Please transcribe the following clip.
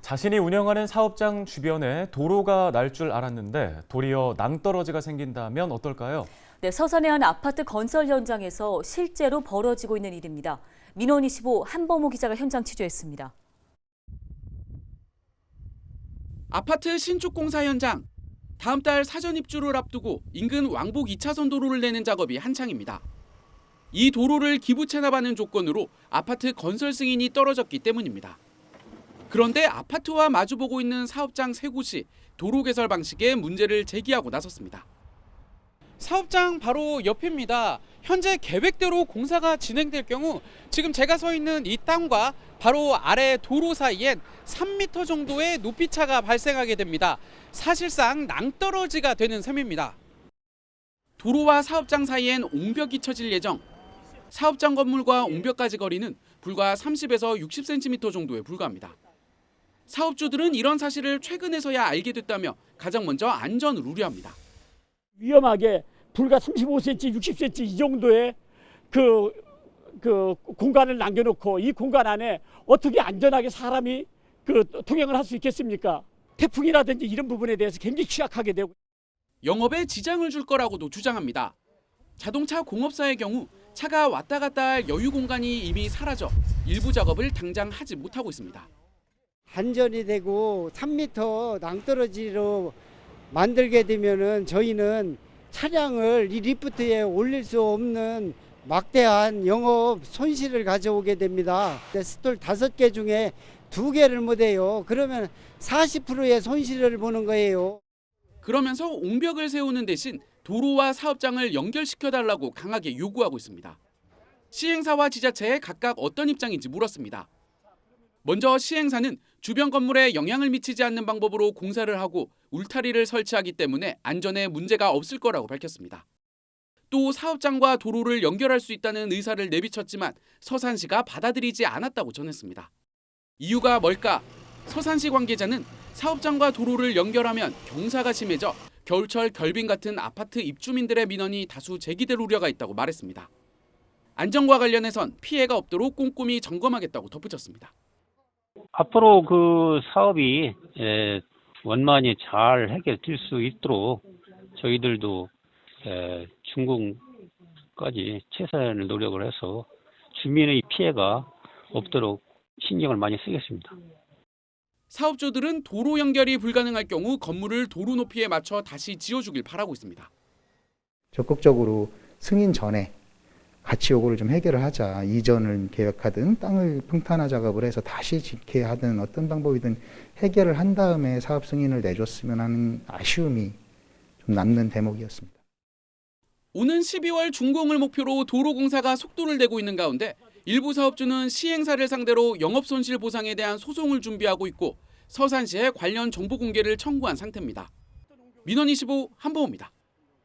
자신이 운영하는 사업장 주변에 도로가 날 줄 알았는데 도리어 낭떠러지가 생긴다면 어떨까요? 네, 서산의 한 아파트 건설 현장에서 실제로 벌어지고 있는 일입니다. 민원 25 한범호 기자가 현장 취재했습니다. 아파트 신축 공사 현장. 다음 달 사전 입주를 앞두고 인근 왕복 2차선 도로를 내는 작업이 한창입니다. 이 도로를 기부 체납하는 조건으로 아파트 건설 승인이 떨어졌기 때문입니다. 그런데 아파트와 마주보고 있는 사업장 세 곳이 도로 개설 방식에 문제를 제기하고 나섰습니다. 사업장 바로 옆입니다. 현재 계획대로 공사가 진행될 경우 지금 제가 서 있는 이 땅과 바로 아래 도로 사이엔 3m 정도의 높이차가 발생하게 됩니다. 사실상 낭떠러지가 되는 셈입니다. 도로와 사업장 사이엔 옹벽이 쳐질 예정. 사업장 건물과 옹벽까지 거리는 불과 30에서 60cm 정도에 불과합니다. 사업주들은 이런 사실을 최근에서야 알게 됐다며 가장 먼저 안전을 우려합니다. 위험하게 불과 35cm, 60cm 이 정도의 그 공간을 남겨놓고 이 공간 안에 어떻게 안전하게 사람이 통행을 할 수 있겠습니까? 태풍이라든지 이런 부분에 대해서 굉장히 취약하게 되고. 영업에 지장을 줄 거라고도 주장합니다. 자동차 공업사의 경우 차가 왔다 갔다 할 여유 공간이 이미 사라져 일부 작업을 당장 하지 못하고 있습니다. 안전이 되고 3m 낭떠러지로 만들게 되면은 저희는 차량을 이 리프트에 올릴 수 없는 막대한 영업 손실을 가져오게 됩니다. 스톨 5개 중에 2개를 못 해요. 그러면 40%의 손실을 보는 거예요. 그러면서 옹벽을 세우는 대신 도로와 사업장을 연결시켜달라고 강하게 요구하고 있습니다. 시행사와 지자체에 각각 어떤 입장인지 물었습니다. 먼저 시행사는 주변 건물에 영향을 미치지 않는 방법으로 공사를 하고 울타리를 설치하기 때문에 안전에 문제가 없을 거라고 밝혔습니다. 또 사업장과 도로를 연결할 수 있다는 의사를 내비쳤지만 서산시가 받아들이지 않았다고 전했습니다. 이유가 뭘까? 서산시 관계자는 사업장과 도로를 연결하면 경사가 심해져 겨울철 결빙 같은 아파트 입주민들의 민원이 다수 제기될 우려가 있다고 말했습니다. 안전과 관련해선 피해가 없도록 꼼꼼히 점검하겠다고 덧붙였습니다. 앞으로 그 사업이 원만히 잘 해결될 수 있도록 저희들도 준공까지 최선의 노력을 해서 주민의 피해가 없도록 신경을 많이 쓰겠습니다. 사업주들은 도로 연결이 불가능할 경우 건물을 도로 높이에 맞춰 다시 지어주길 바라고 있습니다. 적극적으로 승인 전에 가치 요구를 좀 해결을 하자. 이전을 계획하든 땅을 평탄화 작업을 해서 다시 짓게 하든 어떤 방법이든 해결을 한 다음에 사업 승인을 내줬으면 하는 아쉬움이 좀 남는 대목이었습니다. 오는 12월 준공을 목표로 도로 공사가 속도를 내고 있는 가운데 일부 사업주는 시행사를 상대로 영업손실 보상에 대한 소송을 준비하고 있고 서산시에 관련 정보 공개를 청구한 상태입니다. 민원 25 한범호입니다.